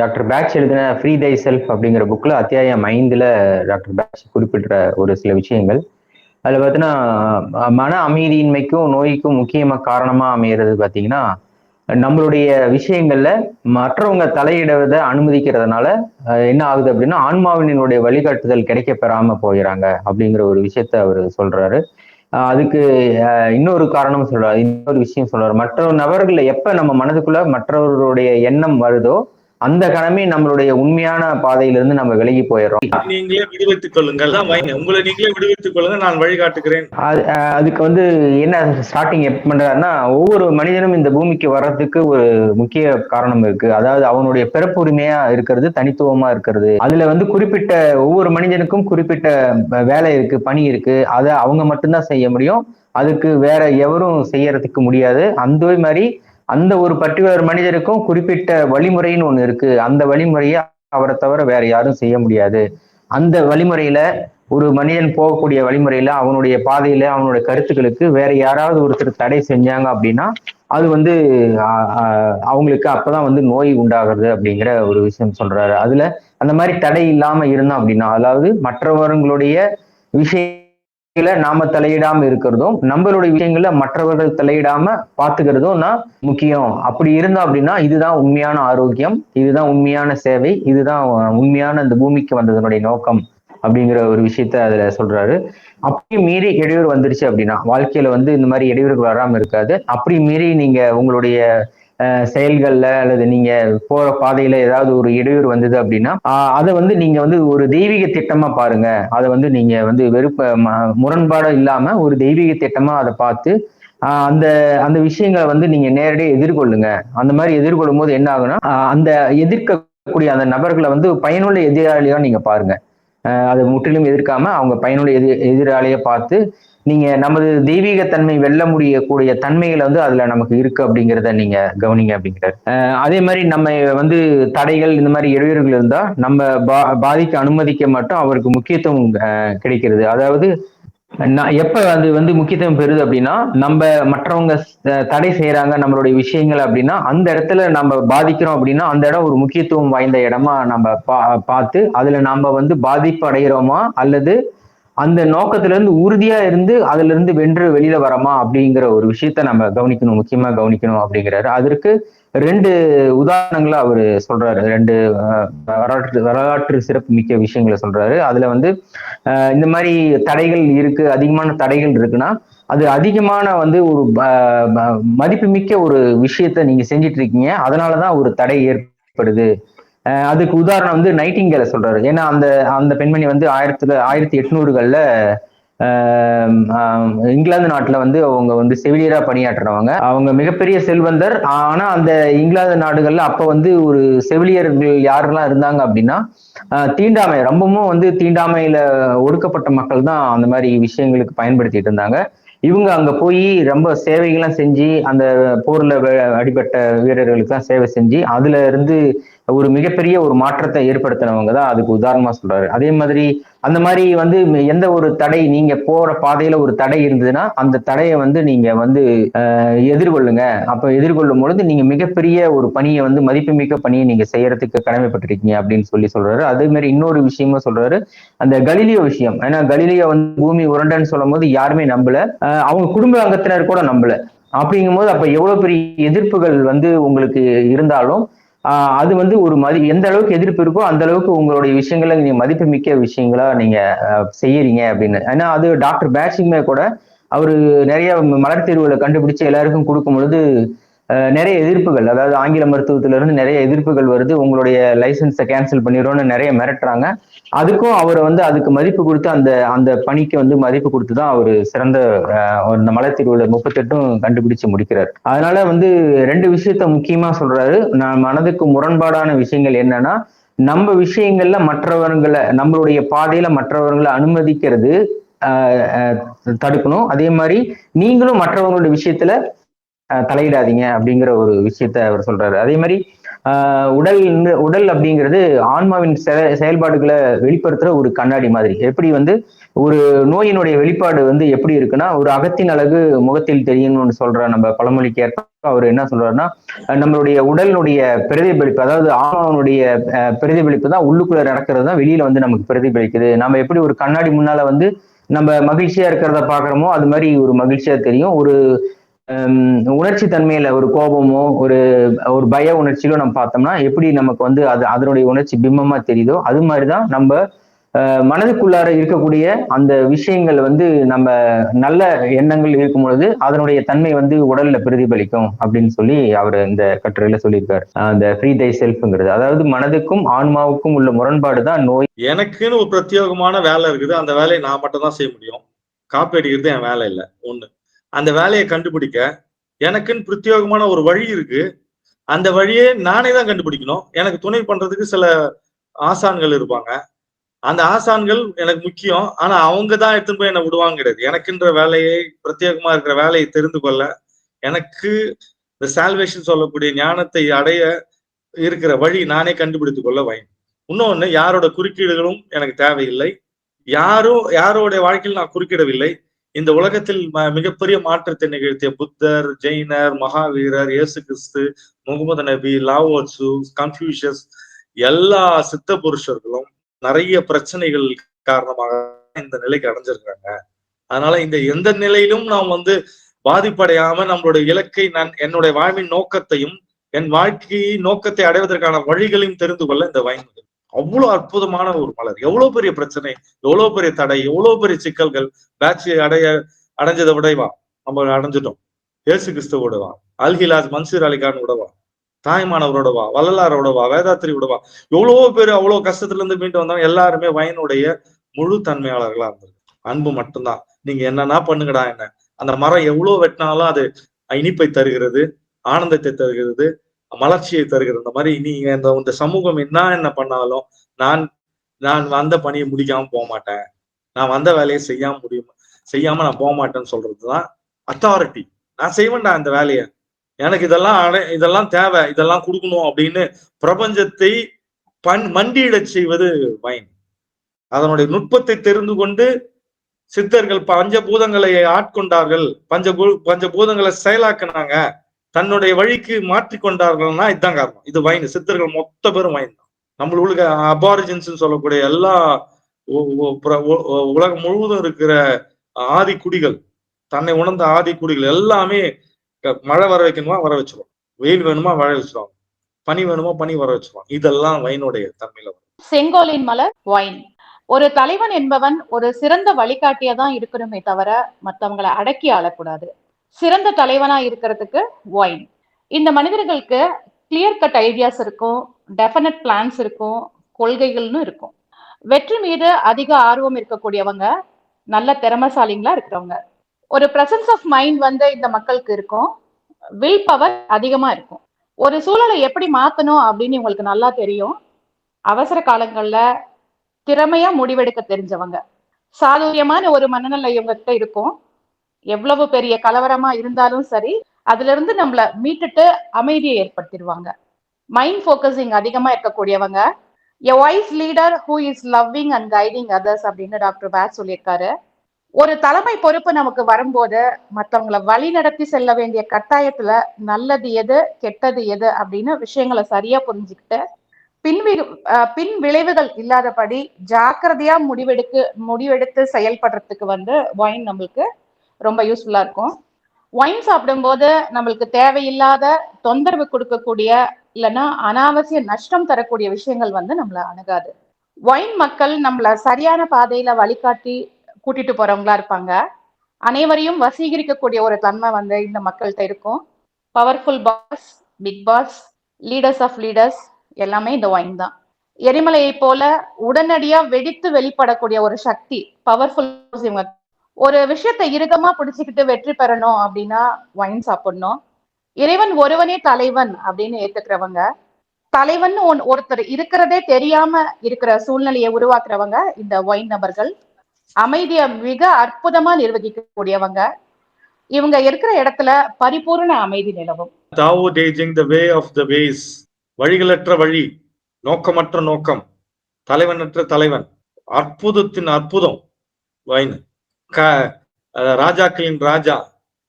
Doctor batch எழுதின free தை self அப்படிங்கிற புக்கில் அத்தியாயம் 5ல் டாக்டர் பேட்ச் குறிப்பிட்ட ஒரு சில விஷயங்கள். அதில் பார்த்தீங்கன்னா, மன அமைதியின்மைக்கும் நோய்க்கும் முக்கியமாக காரணமாக அமையிறது பார்த்தீங்கன்னா, நம்மளுடைய விஷயங்கள்ல மற்றவங்க தலையிடுவதை அனுமதிக்கிறதுனால என்ன ஆகுது அப்படின்னா, ஆன்மாவினுடைய வழிகாட்டுதல் கிடைக்க பெறாம போயிறாங்க அப்படிங்கிற ஒரு விஷயத்த அவர் சொல்றாரு. அதுக்கு இன்னொரு காரணம் சொல்றாரு, இன்னொரு விஷயம் சொல்றாரு. மற்ற நபர்கள் எப்ப நம்ம மனதுக்குள்ள மற்றவர்களுடைய எண்ணம் வருதோ அந்த கணமே நம்மளுடைய உண்மையான பாதையிலிருந்து நம்ம விலகி போயிடுறோம். நீங்களே விடுவித்துக் கொள்ளுங்கள், உங்களை நீங்களே விடுவித்துக் கொள்ளுங்க, நான் வழிகாட்டுகிறேன். அதுக்கு வந்து என்ன ஸ்டார்டிங் எப்ப பண்றாருன்னா, ஒவ்வொரு மனிதனும் இந்த பூமிக்கு வர்றதுக்கு ஒரு முக்கிய காரணம் இருக்கு. அதாவது அவனுடைய பிறப்புரிமையா இருக்கிறது, தனித்துவமா இருக்கிறது. அதுல வந்து குறிப்பிட்ட ஒவ்வொரு மனிதனுக்கும் குறிப்பிட்ட வேலை இருக்கு, பணி இருக்கு. அதை அவங்க மட்டும்தான் செய்ய முடியும். அதுக்கு வேற எவரும் செய்யறதுக்கு முடியாது. அந்த மாதிரி அந்த ஒரு பர்டிகுலர் மனிதருக்கும் குறிப்பிட்ட வழிமுறைன்னு ஒண்ணு இருக்கு. அந்த வழிமுறையை அவரை தவிர வேற யாரும் செய்ய முடியாது. அந்த வழிமுறையில ஒரு மனிதன் போகக்கூடிய வழிமுறையில அவனுடைய பாதையில அவனுடைய கருத்துக்களுக்கு வேற யாராவது ஒருத்தர் தடை செஞ்சாங்க அப்படின்னா அது வந்து அவங்களுக்கு அப்பதான் வந்து நோய் உண்டாகிறது அப்படிங்கிற ஒரு விஷயம் சொல்றாரு. அதுல அந்த மாதிரி தடை இல்லாம இருந்தோம் அப்படின்னா, அதாவது மற்றவர்களுடைய விஷயங்கள நாம தலையிடாம இருக்கிறதும், நம்மளுடைய விஷயங்கள மற்றவர்கள் தலையிடாம பாத்துக்கிறதும் தான் முக்கியம். அப்படி இருந்தோம் அப்படின்னா இதுதான் உண்மையான ஆரோக்கியம், இதுதான் உண்மையான சேவை, இதுதான் உண்மையான இந்த பூமிக்கு வந்ததனுடைய நோக்கம் அப்படிங்கிற ஒரு விஷயத்த அதுல சொல்றாரு. அப்படி மீறி இடையூறு வந்துருச்சு அப்படின்னா, வாழ்க்கையில வந்து இந்த மாதிரி இடையூறுகள் வராம இருக்காது. அப்படி மீறி நீங்க உங்களுடைய செயல்கள்ல அல்லது நீங்க போற பாதையில ஏதாவது ஒரு இடையூறு வந்தது அப்படின்னா அதை வந்து நீங்க வந்து ஒரு தெய்வீக திட்டமா பாருங்க. அதை வந்து நீங்க வந்து முரண்பாடு இல்லாம ஒரு தெய்வீக திட்டமா அதை பார்த்து அந்த அந்த விஷயங்களை வந்து நீங்க நேரடியாக எதிர்கொள்ளுங்க. அந்த மாதிரி எதிர்கொள்ளும் போது என்ன ஆகுனா, அந்த எதிர்க்கக்கூடிய அந்த நபர்களை வந்து பயனுள்ள எதிராளியா நீங்க பாருங்க. அதை முற்றிலும் எதிர்க்காம அவங்க பயனுள்ள எதிராளியை பார்த்து நீங்க நமது தெய்வீகத்தன்மை வெல்ல முடியக்கூடிய தன்மைகளை வந்து அதுல நமக்கு இருக்கு அப்படிங்கிறத நீங்க கவனிங்க அப்படிங்கிறார். அதே மாதிரி நம்ம வந்து தடைகள் இந்த மாதிரி இடையூறுகள் இருந்தா நம்ம பாதிக்க அனுமதிக்க மாட்டோம், அவருக்கு முக்கியத்துவம் கிடைக்கிறது. அதாவது எப்ப அது வந்து முக்கியத்துவம் பெறுது அப்படின்னா, நம்ம மற்றவங்க தடை செய்யறாங்க நம்மளுடைய விஷயங்கள் அப்படின்னா அந்த இடத்துல நம்ம பாதிக்கிறோம் அப்படின்னா அந்த இடம் ஒரு முக்கியத்துவம் வாய்ந்த இடமா நம்ம பார்த்து அதுல நம்ம வந்து பாதிப்பு அடைகிறோமா அல்லது அந்த நோக்கத்துல இருந்து உறுதியா இருந்து அதுல இருந்து வென்று வெளியில வரமா அப்படிங்கிற ஒரு விஷயத்த நம்ம கவனிக்கணும், முக்கியமா கவனிக்கணும் அப்படிங்கிறாரு. அதற்கு 2 உதாரணங்களை அவரு சொல்றாரு. 2 வரலாற்று சிறப்பு மிக்க விஷயங்களை சொல்றாரு. அதுல வந்து இந்த மாதிரி தடைகள் இருக்கு, அதிகமான தடைகள் இருக்குன்னா அது அதிகமான வந்து ஒரு மதிப்புமிக்க ஒரு விஷயத்த நீங்க செஞ்சிட்டு இருக்கீங்க, அதனாலதான் ஒரு தடை ஏற்படுது. அதுக்கு உதாரணம் வந்து நைட்டிங்கேல சொல்றாரு. ஏன்னா அந்த அந்த பெண்மணி வந்து 1800கள்ல இங்கிலாந்து நாட்டுல வந்து அவங்க வந்து செவிலியரா பணியாற்றுறவங்க. அவங்க மிகப்பெரிய செல்வந்தர். ஆனா அந்த இங்கிலாந்து நாடுகள்ல அப்ப வந்து ஒரு செவிலியர்கள் யாரெல்லாம் இருந்தாங்க அப்படின்னா தீண்டாமை ரொம்பவும் வந்து தீண்டாமையில ஒடுக்கப்பட்ட மக்கள் தான் அந்த மாதிரி விஷயங்களுக்கு பயன்படுத்திட்டு இருந்தாங்க. இவங்க அங்க போய் ரொம்ப சேவைகள்லாம் செஞ்சு அந்த போர்ல அடிபட்ட வீரர்களுக்கு சேவை செஞ்சு அதுல இருந்து ஒரு மிகப்பெரிய ஒரு மாற்றத்தை ஏற்படுத்தினவங்க தான் அதுக்கு உதாரணமா சொல்றாரு. அதே மாதிரி அந்த மாதிரி வந்து எந்த ஒரு தடை நீங்க போற பாதையில ஒரு தடை இருந்ததுன்னா அந்த தடையை வந்து நீங்க வந்து எதிர்கொள்ளுங்க. அப்ப எதிர்கொள்ளும் பொழுது நீங்க மிகப்பெரிய ஒரு பணியை வந்து மதிப்புமிக்க பணியை நீங்க செய்யறதுக்கு கடமைப்பட்டிருக்கீங்க அப்படின்னு சொல்றாரு. அதே மாதிரி இன்னொரு விஷயமும் சொல்றாரு, அந்த கலீலியோ விஷயம். ஏன்னா கலீலியோ வந்து பூமி உருண்டைன்னு சொல்லும் போது யாருமே நம்பல, அவங்க குடும்ப அங்கத்தினர் கூட நம்பல. அப்படிங்கும் போது அப்ப எவ்வளவு பெரிய எதிர்ப்புகள் வந்து உங்களுக்கு இருந்தாலும் அது வந்து ஒரு எந்த அளவுக்கு எதிர்ப்பு இருக்கோ அந்த அளவுக்கு உங்களுடைய விஷயங்களை நீங்க மதிப்பு மிக்க விஷயங்களா நீங்க செய்யறீங்க அப்படின்னு. ஏன்னா அது டாக்டர் பேட்சிங்மே கூட அவரு நிறைய மலர் தீர்வுகளை கண்டுபிடிச்சு எல்லாருக்கும் கொடுக்கும் பொழுது நிறைய எதிர்ப்புகள், அதாவது ஆங்கில மருத்துவத்துல இருந்து நிறைய எதிர்ப்புகள் வருது, உங்களுடைய லைசன்ஸை கேன்சல் பண்ணிடும்னு நிறைய மிரட்டுறாங்க. அதுக்கும் அவரை வந்து அதுக்கு மதிப்பு கொடுத்து அந்த அந்த பணிக்கு வந்து மதிப்பு கொடுத்துதான் அவரு சிறந்த இந்த மலத்தீர்வுல 38 கண்டுபிடிச்சு முடிக்கிறார். அதனால வந்து 2 விஷயத்த முக்கியமா சொல்றாரு. நான் மனதுக்கு முரண்பாடான விஷயங்கள் என்னன்னா, நம்ம விஷயங்கள்ல மற்றவர்களை நம்மளுடைய பாதையில மற்றவர்களை அனுமதிக்கிறது தடுக்கணும். அதே மாதிரி நீங்களும் மற்றவங்களுடைய விஷயத்துல தலையிடாதீங்க அப்படிங்கிற ஒரு விஷயத்த அவர் சொல்றாரு. அதே மாதிரி உடல் அப்படிங்கிறது ஆன்மாவின் செயல்பாடுகளை வெளிப்படுத்துற ஒரு கண்ணாடி மாதிரி. எப்படி வந்து ஒரு நோயினுடைய வெளிப்பாடு வந்து எப்படி இருக்குன்னா, ஒரு அகத்தின் அழகு முகத்தில் தெரியும்னு சொல்ற நம்ம பழமொழிக்கு ஏற்ப அவர் என்ன சொல்றாருன்னா, நம்மளுடைய உடலினுடைய பிரதிபலிப்பு, அதாவது ஆன்மாவினுடைய பிரதிபலிப்பு தான் உள்ளுக்குள்ள நடக்கிறது தான் வெளியில வந்து நமக்கு பிரதிபலிக்குது. நம்ம எப்படி ஒரு கண்ணாடி முன்னால வந்து நம்ம மகிழ்ச்சியா இருக்கிறத பாக்குறோமோ அது மாதிரி ஒரு மகிழ்ச்சியா தெரியும். ஒரு உணர்ச்சி தன்மையில ஒரு கோபமோ ஒரு ஒரு பய உணர்ச்சியிலோ நம்ம பார்த்தோம்னா எப்படி நமக்கு வந்து அது அதனுடைய உணர்ச்சி பிம்பமா தெரியுதோ அது மாதிரிதான் நம்ம மனதுக்குள்ளார இருக்கக்கூடிய அந்த விஷயங்கள் வந்து நம்ம நல்ல எண்ணங்கள் இருக்கும் பொழுது அதனுடைய தன்மை வந்து உடல்ல பிரதிபலிக்கும் அப்படின்னு சொல்லி அவர் இந்த கட்டுரையில சொல்லியிருக்காரு. அந்த ஃப்ரீ தை செல்ஃப்ங்கிறது, அதாவது மனதுக்கும் ஆன்மாவுக்கும் உள்ள முரண்பாடு தான் நோய். எனக்குன்னு ஒரு பிரத்யேகமான வேலை இருக்குது, அந்த வேலையை நான் மட்டும் தான் செய்ய முடியும். காப்பி அடிக்கிறது என் வேலை இல்லை. ஒண்ணு, அந்த வேலையை கண்டுபிடிக்க எனக்குன்னு பிரத்யேகமான ஒரு வழி இருக்கு. அந்த வழியை நானே தான் கண்டுபிடிக்கணும். எனக்கு துணை பண்றதுக்கு சில ஆசான்கள் இருப்பாங்க. அந்த ஆசான்கள் எனக்கு முக்கியம். ஆனா அவங்க தான் எடுத்துன்னு போய் என்ன விடுவாங்க கிடையாது. எனக்குன்ற வேலையை, பிரத்யேகமா இருக்கிற வேலையை தெரிந்து கொள்ள, எனக்கு இந்த சால்வேஷன் சொல்லக்கூடிய ஞானத்தை அடைய இருக்கிற வழி நானே கண்டுபிடித்துக் கொள்ள வைன். இன்னொன்னு, யாரோட குறுக்கீடுகளும் எனக்கு தேவையில்லை. யாரோடைய வாழ்க்கையில் நான் குறுக்கிடவில்லை. இந்த உலகத்தில் மிகப்பெரிய மாற்றத்தை நிகழ்த்திய புத்தர், ஜெயினர், மகாவீரர், இயேசு கிறிஸ்து, முகமது நபி, லாவோட்சு, கன்ஃபியூஷியஸ், எல்லா சித்த புருஷர்களும் நிறைய பிரச்சனைகள் காரணமாக இந்த நிலைக்கு அடைஞ்சிருக்காங்க. அதனால இந்த எந்த நிலையிலும் நாம் வந்து பாதிப்படையாம நம்மளுடைய இலக்கை, என்னுடைய வாழ்வின் நோக்கத்தையும் என் வாழ்க்கை நோக்கத்தை அடைவதற்கான வழிகளையும் தெரிந்து கொள்ள இந்த வைன் அவ்வளவு அற்புதமான ஒரு மலர். எவ்வளவு பெரிய பிரச்சனை, எவ்வளவு பெரிய தடை, எவ்வளவு பெரிய சிக்கல்கள் பேட்ச் அடைஞ்சதை விடவா நம்ம அடைஞ்சிட்டோம். இயேசு கிறிஸ்துவோடவா, அல்ஹிலாஜ் மன்சூர் அலிகான் விடவா, தாய்மானவரோடவா, வள்ளலாரோடவா, வேதாத்திரி விடவா, எவ்வளவோ பேர் அவ்வளவு கஷ்டத்துல இருந்து மீண்டு வந்தவங்க எல்லாருமே வைனுடைய முழு தன்மையாளர்களா இருந்தது. அன்பு மட்டும்தான். நீங்க என்னன்னா பண்ணுங்கடா, என்ன அந்த மரம் எவ்வளவு வெட்டினாலும் அது இனிப்பை தருகிறது, ஆனந்தத்தை தருகிறது, மலர்ச்சியை தருகிறது. இந்த மாதிரி நீங்க இந்த சமூகம் என்ன பண்ணாலும் நான் வந்த பணியை முடிக்காம போக மாட்டேன், நான் வந்த வேலையை செய்யாம நான் போக மாட்டேன்னு சொல்றதுதான் அத்தாரிட்டி. நான் செய்வேன்டா இந்த வேலையை, எனக்கு இதெல்லாம் தேவை, இதெல்லாம் கொடுக்கணும் அப்படின்னு பிரபஞ்சத்தை மண்டியிடச் செய்வது வைன். அதனுடைய நுட்பத்தை தெரிந்து கொண்டு சித்தர்கள் பஞ்சபூதங்களை ஆட்கொண்டார்கள், பஞ்சபூதங்களை செயலாக்கினாங்க, தன்னுடைய வழிக்கு மாற்றிக்கொண்டார்கள்னா இதுதான் காரணம். இது வைன். சித்தர்கள் மொத்த பேரும் வைன் தான். நம்மளுக்கு அபாரிஜின்ஸ் சொல்லக்கூடிய எல்லா உலகம் முழுவதும் இருக்கிற ஆதி குடிகள், தன்னை உணர்ந்த ஆதி குடிகள் எல்லாமே மழை வர வைக்கணுமா வர வச்சிருவோம், வெயில் வேணுமா மழை வச்சிருவாங்க, பனி வேணுமா பனி வர வச்சிருவாங்க. இதெல்லாம் வைனுடைய தன்மையில வரும். செங்கோலின் மலர் வைன். ஒரு தலைவன் என்பவன் ஒரு சிறந்த வழிகாட்டியா தான் இருக்கணுமே தவிர மற்றவங்களை அடக்கி ஆளக்கூடாது. சிறந்த தலைவனா இருக்கிறதுக்கு வைன். இந்த மனிதர்களுக்கு கிளியர் கட் ஐடியாஸ் இருக்கும், டெஃபினட் பிளான்ஸ் இருக்கும், கொள்கைகள்னு இருக்கும். வெற்றி மீது அதிக ஆர்வம் இருக்கக்கூடியவங்க, நல்ல திறமைசாலிங்களா இருக்கிறவங்க. ஒரு பிரசன்ஸ் ஆஃப் மைண்ட் வந்து இந்த மக்களுக்கு இருக்கும். வில் பவர் அதிகமா இருக்கும். ஒரு சூழலை எப்படி மாத்தணும் அப்படின்னு உங்களுக்கு நல்லா தெரியும். அவசர காலங்கள்ல திறமையா முடிவெடுக்க தெரிஞ்சவங்க. சாதுரியமான ஒரு மனநிலை இவங்ககிட்ட இருக்கும். எவ்வளவு பெரிய கலவரமா இருந்தாலும் சரி, அதுல இருந்து நம்மள மீட்டுட்டு அமைதியை ஏற்படுத்திடுவாங்க. மைண்ட் ஃபோக்கஸிங் அதிகமா இருக்கக்கூடியவங்க. A wise leader who is loving and guiding others அப்படின்னு டாக்டர் பேட் சொல்லியிருக்காரு. ஒரு தலைமை பொறுப்பு நமக்கு வரும்போது மற்றவங்களை வழி நடத்தி செல்ல வேண்டிய கட்டாயத்துல நல்லது எது கெட்டது எது அப்படின்னு விஷயங்களை சரியா புரிஞ்சுக்கிட்டு பின் விளைவுகள் இல்லாதபடி ஜாக்கிரதையா முடிவெடுத்து செயல்படுறதுக்கு வந்து வைன் நம்மளுக்கு ரொம்ப யூஸ்ஃபுல்லா இருக்கும். வைன் சாப்பிடும்போது நம்மளுக்கு தேவையில்லாத தொந்தரவு கொடுக்கக்கூடிய இல்லைன்னா அனாவசிய நஷ்டம் தரக்கூடிய விஷயங்கள் வந்து நம்மள அணுகாது. வைன் மக்கள் நம்மள சரியான பாதையில வழிகாட்டி கூட்டிட்டு போறவங்களா இருப்பாங்க. அனைவரையும் வசீகரிக்கக்கூடிய ஒரு தன்மை வந்து இந்த மக்கள்கிட்ட இருக்கும். Powerful boss, big boss, leaders of leaders எல்லாமே இந்த வைன் தான். எரிமலையை போல உடனடியா வெடித்து வெளிப்படக்கூடிய ஒரு சக்தி, பவர்ஃபுல். ஒரு விஷயத்தை இறுக்கமா பிடிச்சுக்கிட்டு வெற்றி பெறணும் அப்படின்னா வைன் சாப்பிடணும். இறைவன் ஒருவனே தலைவன் அப்படின்னு ஏத்துக்கிறவங்க, தலைவன் ஒருத்தர் இருக்கிறதே தெரியாம இருக்கிற சூழ்நிலையை உருவாக்குறவங்க இந்த வைன் நபர்கள். அமைதியை மிக அற்புதமா நிர்வகிக்கக்கூடியவங்க. இவங்க இருக்கிற இடத்துல பரிபூர்ண அமைதி நிலவும். Tao teaching the way of the ways. வழிகளற்ற வழி, நோக்கமற்ற நோக்கம், தலைவனற்ற தலைவன், அற்புதத்தின் அற்புதம் வைன். ராஜாக்களின் ராஜா,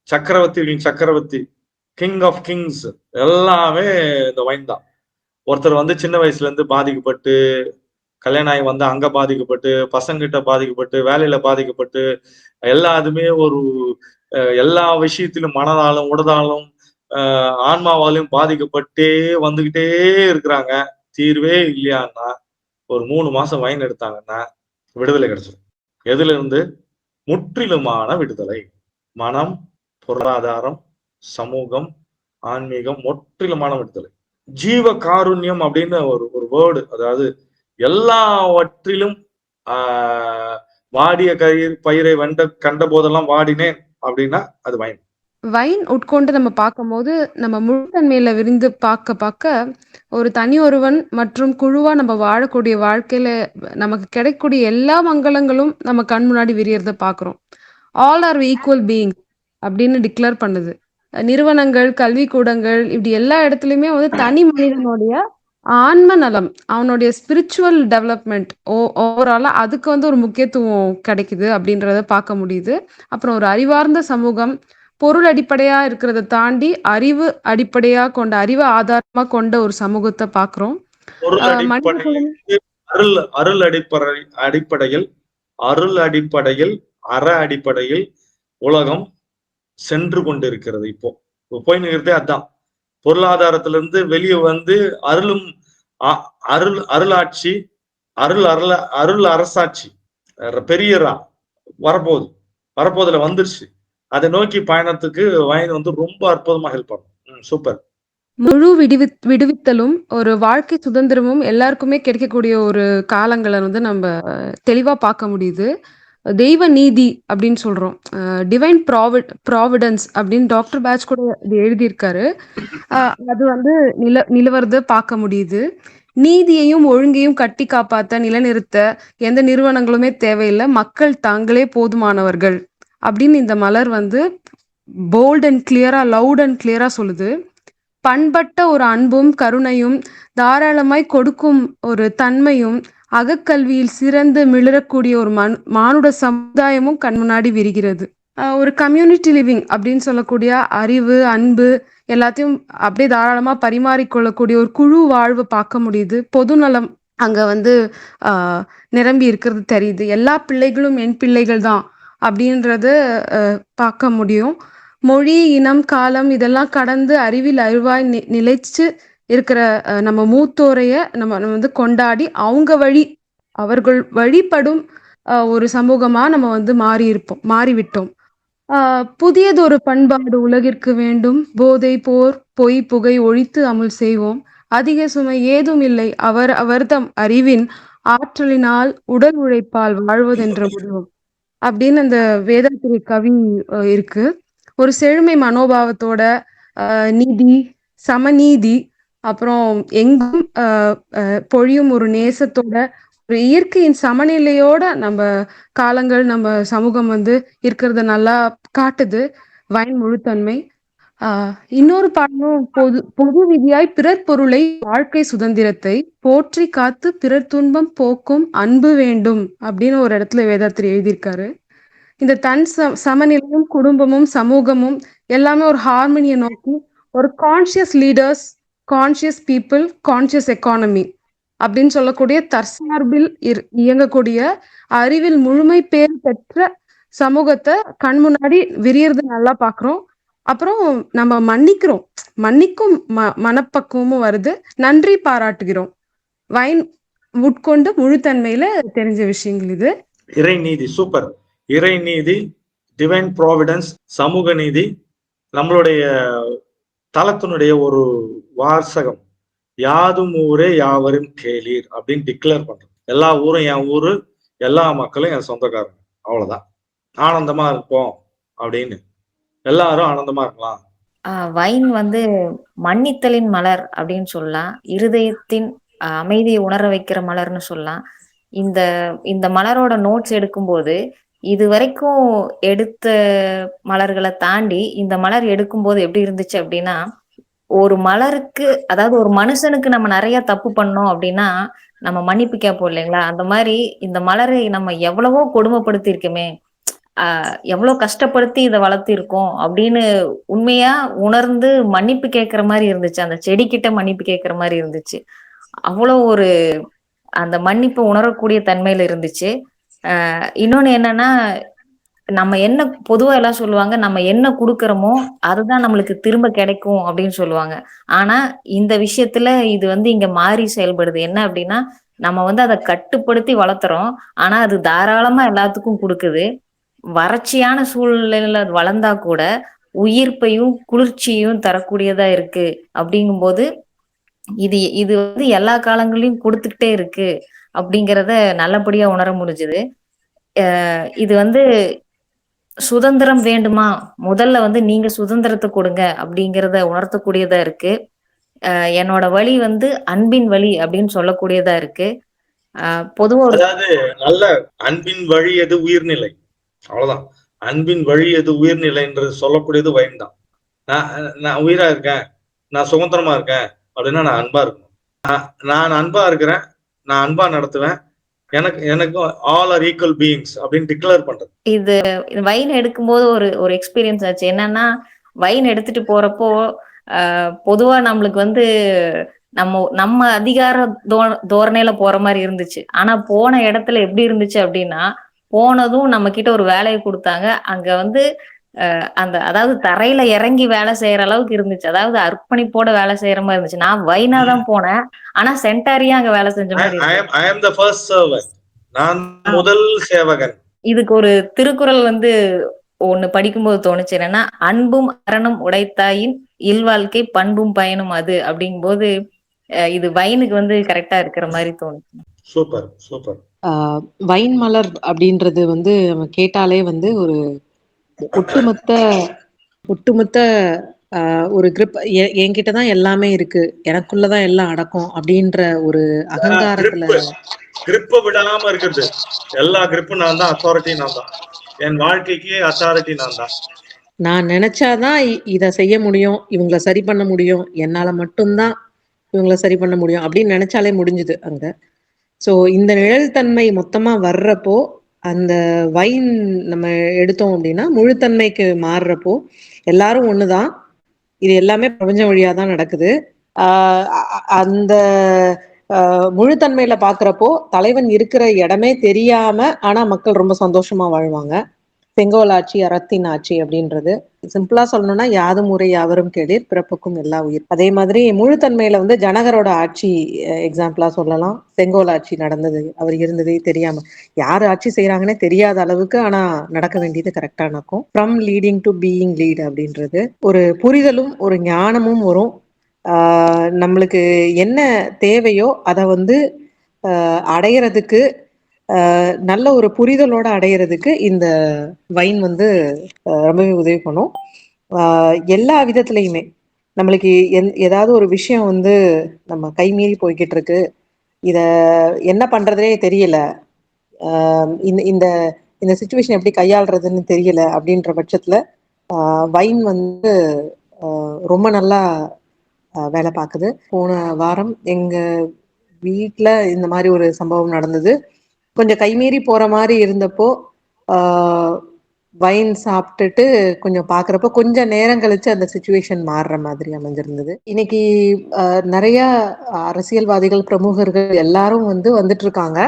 சக்கரவர்த்திகளின் சக்கரவர்த்தி, கிங் ஆஃப் கிங்ஸ், எல்லாமே இந்த வைன் தான். ஒருத்தர் வந்து சின்ன வயசுல இருந்து பாதிக்கப்பட்டு, கல்யாணம் ஆகி வந்து அங்க பாதிக்கப்பட்டு, பசங்கிட்ட பாதிக்கப்பட்டு, வேலையில பாதிக்கப்பட்டு, எல்லாத்துமே ஒரு எல்லா விஷயத்திலும் மனதாலும் உடதாலும் ஆன்மாவாலையும் பாதிக்கப்பட்டே வந்துகிட்டே இருக்கிறாங்க. தீர்வே இல்லையான்னா ஒரு 3 மாசம் வைன் எடுத்தாங்கன்னா விடுதலை கிடைச்சிடும். எதுல இருந்து? முற்றிலுமான விடுதலை. மனம், பொருளாதாரம், சமூகம், ஆன்மீகம், முற்றிலுமான விடுதலை. ஜீவ காருண்யம் அப்படின்னு ஒரு வேர்டு, அதாவது எல்லாவற்றிலும் வாடிய பயிரை கண்ட போதெல்லாம் வாடினேன் அப்படின்னா அது வைன். வைன் உட்கொண்டு நம்ம பார்க்கும்போது நம்ம முழுத்தன்மையில விரிந்து பார்க்க ஒரு தனி ஒருவன் மற்றும் குழுவா நம்ம வாழக்கூடிய வாழ்க்கையில நமக்கு கிடைக்கக்கூடிய எல்லா மங்களங்களும் நம்ம கண் முன்னாடி விரியறத பார்க்குறோம். ஆல் ஆர் ஈக்குவல் பீயிங் அப்படின்னு டிக்ளேர் பண்ணுது. நிறுவனங்கள், கல்விக்கூடங்கள், இப்படி எல்லா இடத்துலையுமே வந்து தனி மனிதனுடைய ஆன்ம நலம், அவனுடைய ஸ்பிரிச்சுவல் டெவலப்மெண்ட் ஓவராலா அதுக்கு வந்து ஒரு முக்கியத்துவம் கிடைக்குது அப்படின்றத பார்க்க முடியுது. அப்புறம் ஒரு அறிவார்ந்த சமூகம், பொருள் அடிப்படையா இருக்கிறத தாண்டி அறிவு அடிப்படையா கொண்ட, அறிவு ஆதாரமா கொண்ட ஒரு சமூகத்தை பார்க்கிறோம். அருள் அடிப்படையில் அற அடிப்படையில் உலகம் சென்று கொண்டிருக்கிறது. இப்போ போய் நிற்கிறதே அதான். பொருளாதாரத்திலிருந்து வெளியே வந்து அருளாட்சி, அருள் அரசாட்சி பெரியரா வரப்போதுல வந்துருச்சு. அதை நோக்கி பயணத்துக்கு வைன் வந்து ரொம்ப அற்புதமா ஹெல்ப் பண்ணும். சூப்பர். முழு விடுவித்தலும் ஒரு வாழ்க்கை சுதந்திரமும் எல்லாருக்குமே கிடைக்கக்கூடிய ஒரு காலங்களை வந்து நம்ம தெளிவா பார்க்க முடியுது. தெய்வ நீதி அப்படின்னு சொல்றோம், டிவைன் ப்ராவிடன்ஸ் அப்படின்னு டாக்டர் பேட்ச் கூட இது எழுதியிருக்காரு. அது வந்து நிலவரத பார்க்க முடியுது. நீதியையும் ஒழுங்கையும் கட்டி காப்பாற்ற, நிலைநிறுத்த எந்த நிறுவனங்களுமே தேவையில்லை, மக்கள் தாங்களே போதுமானவர்கள் அப்படின்னு இந்த மலர் வந்து போல்ட் அண்ட் கிளியரா, லவுட் அண்ட் கிளியரா சொல்லுது. பண்பட்ட ஒரு அன்பும் கருணையும் தாராளமாய் கொடுக்கும் ஒரு தன்மையும் அகக்கல்வியில் சிறந்து மிளறக்கூடிய ஒரு மானுட சமுதாயமும் கண் முன்னாடி விரிகிறது. ஒரு கம்யூனிட்டி லிவிங் அப்படின்னு சொல்லக்கூடிய அறிவு, அன்பு எல்லாத்தையும் அப்படியே தாராளமா பரிமாறிக்கொள்ளக்கூடிய ஒரு குழு வாழ்வு பார்க்க முடியுது. பொதுநலம் அங்க வந்து நிரம்பி இருக்கிறது தெரியுது. எல்லா பிள்ளைகளும் என் பிள்ளைகள் தான் அப்படின்றத பார்க்க முடியும். மொழி, இனம், காலம் இதெல்லாம் கடந்து அறிவில் அறிவாய் நிலைச்சு இருக்கிற நம்ம மூத்தோரைய நம்ம வந்து கொண்டாடி அவர்கள் வழிபடும் ஒரு சமூகமா நம்ம வந்து மாறிவிட்டோம். புதியதொரு பண்பாடு உலகிற்கு வேண்டும், போதை, போர், பொய், புகை ஒழித்து அமுல் செய்வோம், அதிக சுமை ஏதும் இல்லை, அவர்தம் அறிவின் ஆற்றலினால் உடல் உழைப்பால் வாழ்வதென்ற முடிவும் அப்படின்னு அந்த வேதாத்திரி கவி இருக்கு. ஒரு செழுமை மனோபாவத்தோட நீதி, சமநீதி, அப்புறம் எங்கும் பொழியும் ஒரு நேசத்தோட, ஒரு இயற்கையின் சமநிலையோட நம்ம காலங்கள், நம்ம சமூகம் வந்து இருக்கிறத நல்லா காட்டுது வைன் முழுத்தன்மை. இன்னொரு பாடமும் பொது விதியாய் பிறர் பொருளை வாழ்க்கை சுதந்திரத்தை போற்றி காத்து பிறர் துன்பம் போக்கும் அன்பு வேண்டும் அப்படின்னு ஒரு இடத்துல வேதாத்திரி எழுதியிருக்காரு. இந்த தன் சமநிலையும் குடும்பமும் சமூகமும் எல்லாமே ஒரு ஹார்மனியை நோக்கி ஒரு conscious leaders, conscious people, conscious economy அப்படின்னு சொல்லக்கூடிய தற்சார்பில் இயங்கக்கூடிய அறிவில் முழுமை பேர் பெற்ற சமூகத்தை கண் முன்னாடி விரியறது நல்லா பாக்குறோம். அப்புறம் நம்ம மன்னிக்கும் மனப்பக்குவமும் வருது, நன்றி பாராட்டுகிறோம். வைன் உட்கொண்டு முழுத்தன்மையில தெரிஞ்ச விஷயங்கள் இது. இறைநீதி சூப்பர். இறைநீதி, டிவைன் ப்ராவிடன்ஸ், சமூக நீதி நம்மளுடைய தளத்தினுடைய ஒரு வாசகம். யாதும் ஊரே யாவரும் கேளீர் அப்படின்னு டிக்ளேர் பண்றது. எல்லா ஊரும் என் ஊரு, எல்லா மக்களும் என் சொந்தக்காரங்க, அவ்வளவுதான். ஆனந்தமா இருப்போம் அப்படின்னு எல்லாரும் ஆனந்தமா இருக்கலாம். வைன் வந்து மன்னித்தலின் மலர் அப்படின்னு சொல்லலாம், இருதயத்தின் அமைதியை உணர வைக்கிற மலர்னு சொல்லலாம். இந்த மலரோட நோட்ஸ் எடுக்கும்போது இது வரைக்கும் எடுத்த மலர்களை தாண்டி இந்த மலர் எடுக்கும்போது எப்படி இருந்துச்சு அப்படின்னா, ஒரு மலருக்கு, அதாவது ஒரு மனுஷனுக்கு நம்ம நிறைய தப்பு பண்ணோம் அப்படின்னா நம்ம மன்னிப்பு கேட்போம் இல்லைங்களா? அந்த மாதிரி இந்த மலரை நம்ம எவ்வளவோ கொடுமைப்படுத்தி இருக்கோமே, எவ்வளவு கஷ்டப்படுத்தி இதை வளர்த்தி இருக்கோம் அப்படின்னு உண்மையா உணர்ந்து மன்னிப்பு கேட்கிற மாதிரி இருந்துச்சு. அந்த செடிக்கிட்ட மன்னிப்பு கேட்கிற மாதிரி இருந்துச்சு. அவ்வளவு ஒரு அந்த மன்னிப்பு உணரக்கூடிய தன்மையில இருந்துச்சு. இன்னொன்னு என்னன்னா, நம்ம என்ன பொதுவா எல்லாம் சொல்லுவாங்க, நம்ம என்ன குடுக்குறோமோ அதுதான் நம்மளுக்கு திரும்ப கிடைக்கும் அப்படின்னு சொல்லுவாங்க. ஆனா இந்த விஷயத்துல இது வந்து இங்க மாறி செயல்படுது. என்ன அப்படின்னா, நம்ம வந்து அதை கட்டுப்படுத்தி வளர்த்துறோம். ஆனா அது தாராளமா எல்லாத்துக்கும் கொடுக்குது. வறட்சியான சூழ்நிலையில அது வளர்ந்தா கூட உயிர்ப்பையும் குளிர்ச்சியையும் தரக்கூடியதா இருக்கு. அப்படிங்கும்போது இது இது வந்து எல்லா காலங்களையும் கொடுத்துக்கிட்டே இருக்கு அப்படிங்கிறத நல்லபடியா உணர முடிஞ்சுது. இது வந்து சுதந்திரம் வேண்டுமா, முதல்ல வந்து நீங்க சுதந்திரத்தை கொடுங்க அப்படிங்கிறத உணர்த்தக்கூடியதா இருக்கு. என்னோட வழி வந்து அன்பின் வழி அப்படின்னு சொல்லக்கூடியதா இருக்கு. பொதுவா அதாவது நல்ல அன்பின் வழி எது உயிர்நிலை, அவ்வளவுதான். அன்பின் வழி எது உயிர்நிலை என்று சொல்லக்கூடியது வைன் தான். நான் உயிரா இருக்கேன், நான் சுதந்திரமா இருக்கேன் அப்படின்னா நான் அன்பா இருக்கணும். நான் அன்பா இருக்கிறேன், நான் அன்பா நடத்துவேன், எனக்கும் ஆல் ஆர் ஈக்குவல் பீயிங்ஸ் அப்படின்னு டிக்ளேர் பண்றது. இது வைன் எடுக்கும்போது ஒரு எக்ஸ்பீரியன்ஸ் ஆச்சு. என்னன்னா, வைன் எடுத்துட்டு போறப்போ பொதுவா நம்மளுக்கு வந்து நம்ம அதிகார தோரணையில போற மாதிரி இருந்துச்சு. ஆனா போன இடத்துல எப்படி இருந்துச்சு அப்படின்னா, போனதும் நம்ம கிட்ட ஒரு வேலையை கொடுத்தாங்க. அங்க வந்து அந்த அதாவது தரையில இறங்கி வேலை செய்யற அளவுக்கு இருந்துச்சு. அதாவது அர்ப்பணிப்போட வேலை செய்யற மாதிரி இருந்துச்சு. நான் வைனா தான் போனேன், ஆனா சென்டாரியா அங்க வேலை செஞ்ச மாதிரி. நான் முதல் சேவகன். இதுக்கு ஒரு திருக்குறள் வந்து ஒண்ணு படிக்கும்போது தோணுச்சு. என்னன்னா, அன்பும் அறனும் உடைத்தாயின் இல்வாழ்க்கை பண்பும் பயனும் அது அப்படிங்கும்போது இது வைனுக்கு வந்து கரெக்டா இருக்கிற மாதிரி தோணுச்சு. Super super. வைன் மலர் அப்படின்றது வந்து நம்ம கேட்டாலே வந்து ஒரு ஒட்டுமொத்த ஒரு கிரிப், என்கிட்டதான் எல்லாமே இருக்கு, எனக்குள்ளதான் எல்லாம் அடக்கும் அப்படின்ற ஒரு அகங்காரத்துல கிரிப்ப விடாம இருக்குது. எல்லா கிரிப்பும் நான் தான், அத்தாரிட்டி நான் தான், என் வாழ்க்கைக்கு அத்தாரிட்டி நான் தான். நான் நினைச்சாதான் இதை செய்ய முடியும், இவங்களை சரி பண்ண முடியும், என்னால மட்டும்தான் இவங்களை சரி பண்ண முடியும் அப்படின்னு நினைச்சாலே முடிஞ்சுது அங்க. ஸோ இந்த நிழல் தன்மை மொத்தமா வர்றப்போ அந்த வைன் நம்ம எடுத்தோம் அப்படின்னா முழுத்தன்மைக்கு மாறுறப்போ எல்லாரும் ஒண்ணுதான், இது எல்லாமே பிரபஞ்ச வழியா தான் நடக்குது. அந்த முழுத்தன்மையில பாக்குறப்போ தலைவன் இருக்கிற இடமே தெரியாம ஆனா மக்கள் ரொம்ப சந்தோஷமா வாழ்வாங்க. செங்கோல் ஆட்சி அறத்தின் ஆட்சி அப்படின்றது சிம்பிளா சொல்லணும்னா யாதும் ஊரே யாவரும் கேளீர் பிறப்புக்கும் எல்லா உயிர். அதே மாதிரி முழுத்தன்மையில வந்து ஜனகரோட ஆட்சி எக்ஸாம்பிளா சொல்லலாம். செங்கோல் ஆட்சி நடந்தது, அவர் இருந்ததே தெரியாம, யாரு ஆட்சி செய்யறாங்கன்னே தெரியாத அளவுக்கு, ஆனா நடக்க வேண்டியது கரெக்டா நடக்கும். From leading to being lead அப்படின்றது ஒரு புரிதலும் ஒரு ஞானமும் வரும். நம்மளுக்கு என்ன தேவையோ அதை வந்து அடையிறதுக்கு, நல்ல ஒரு புரிதலோட அடையிறதுக்கு இந்த வைன் வந்து ரொம்பவே உதவி பண்ணும். எல்லா விதத்துலையுமே நம்மளுக்கு ஏதாவது ஒரு விஷயம் வந்து நம்ம கை மீறி போய்கிட்டு இருக்கு, இத என்ன பண்றதுனே தெரியல, இந்த இந்த சிச்சுவேஷன் எப்படி கையாளுறதுன்னு தெரியல அப்படின்ற பட்சத்துல வைன் வந்து ரொம்ப நல்லா வேலை பார்க்குது. போன வாரம் எங்க வீட்டுல இந்த மாதிரி ஒரு சம்பவம் நடந்தது. கொஞ்சம் கைமீறி போற மாதிரி இருந்தப்போ வைன் சாப்பிட்டுட்டு கொஞ்சம் பாக்குறப்போ கொஞ்சம் நேரம் கழிச்சு அந்த சிச்சுவேஷன் மாறுற மாதிரி அமைஞ்சிருந்தது. இன்னைக்கு நிறைய அரசியல்வாதிகள் பிரமுகர்கள் எல்லாரும் வந்துட்டு இருக்காங்க.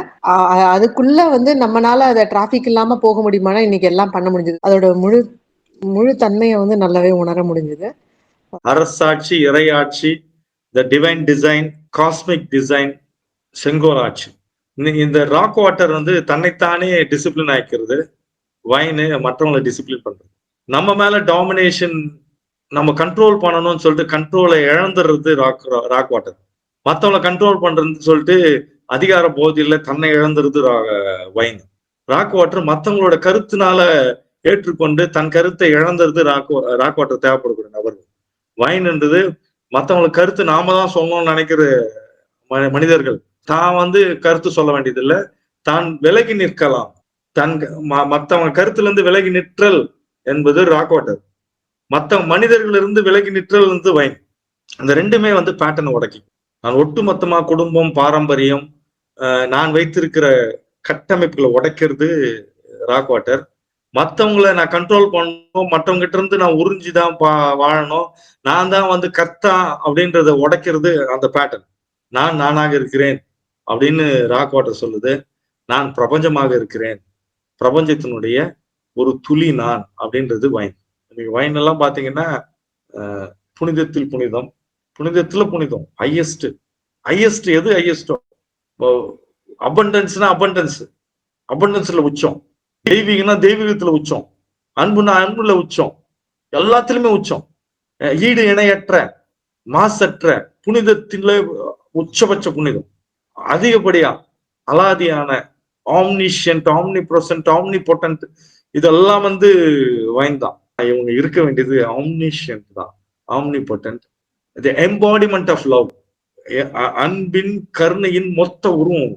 அதுக்குள்ள வந்து நம்மளால அதை டிராபிக் இல்லாம போக முடியுமானா இன்னைக்கு எல்லாம் பண்ண முடிஞ்சது. அதோட முழு தன்மையை வந்து நல்லாவே உணர முடிஞ்சது. அரசாட்சி, இறையாட்சி, the divine design, cosmic design, செங்கோல் ஆட்சி. இந்த ராக் வாட்டர் வந்து தன்னைத்தானே டிசிப்ளின் ஆயிக்கிறது, வைனு மற்றவங்களை டிசிப்ளின் பண்றது. நம்ம மேல டாமினேஷன், நம்ம கண்ட்ரோல் பண்ணணும்னு சொல்லிட்டு கண்ட்ரோலை இழந்துடுறது ராக் வாட்டர். மற்றவங்களை கண்ட்ரோல் பண்றதுன்னு சொல்லிட்டு அதிகார போதியில தன்னை இழந்துருது வைன். ராக் வாட்டர் மற்றவங்களோட கருத்தினால ஏற்றுக்கொண்டு தன் கருத்தை இழந்துருது ராக் வாட்டர் தேவைப்படக்கூடிய நபர்கள். வைன்ன்றது மற்றவங்களுக்கு கருத்து நாம தான் சொல்லணும்னு நினைக்கிற மனிதர்கள் தான் வந்து கருத்து சொல்ல வேண்டியதில்லை, தான் விலகி நிற்கலாம். மற்றவங்க கருத்துல இருந்து விலகி நிற்றல் என்பது ராக் வாட்டர். மற்ற மனிதர்கள் இருந்து விலகி நிற்றல் வந்து வைன். அந்த ரெண்டுமே வந்து பேட்டர்ன் உடைக்கும். நான் ஒட்டுமொத்தமா குடும்பம், பாரம்பரியம், நான் வைத்திருக்கிற கட்டமைப்புகளை உடைக்கிறது ராக் வாட்டர். மற்றவங்களை நான் கண்ட்ரோல் பண்ணணும், மற்றவங்க கிட்ட இருந்து நான் உறிஞ்சிதான் வாழணும், நான் தான் வந்து கர்த்தா அப்படின்றத உடைக்கிறது அந்த பேட்டர்ன். நான் நானாக இருக்கிறேன் அப்படின்னு ராக் வாட்டர் சொல்லுது. நான் பிரபஞ்சமாக இருக்கிறேன், பிரபஞ்சத்தினுடைய ஒரு துளி நான் அப்படின்றது வைன். நீங்க வைன் எல்லாம் பாத்தீங்கன்னா புனிதத்தில் புனிதம், புனிதத்துல புனிதம், ஹையஸ்ட். ஹையஸ்ட் எது ஹையஸ்டோ? அபண்டன்ஸ்னா அபண்டன்ஸ், அபண்டன்ஸ்ல உச்சம். தெய்வீகம்னா தெய்வீகத்துல உச்சம். அன்புனா அன்புல உச்சம். எல்லாத்திலுமே உச்சம். ஈடு இணையற்ற, மாசற்ற புனிதத்தில உச்சபட்ச புனிதம், அதிகப்படியா அலாதியான, ஆம்னிஷியன்ட், ஆம்னிப்ரசன்ட், ஆம்னிபொட்டன்ட், இதெல்லாம் வந்து வைன் தான். இவங்க இருக்க வேண்டியது ஆம்னிஷியன்ட் தான், omnipotent, the embodiment of love, அன்பின் கருணையின் மொத்த உருவம்.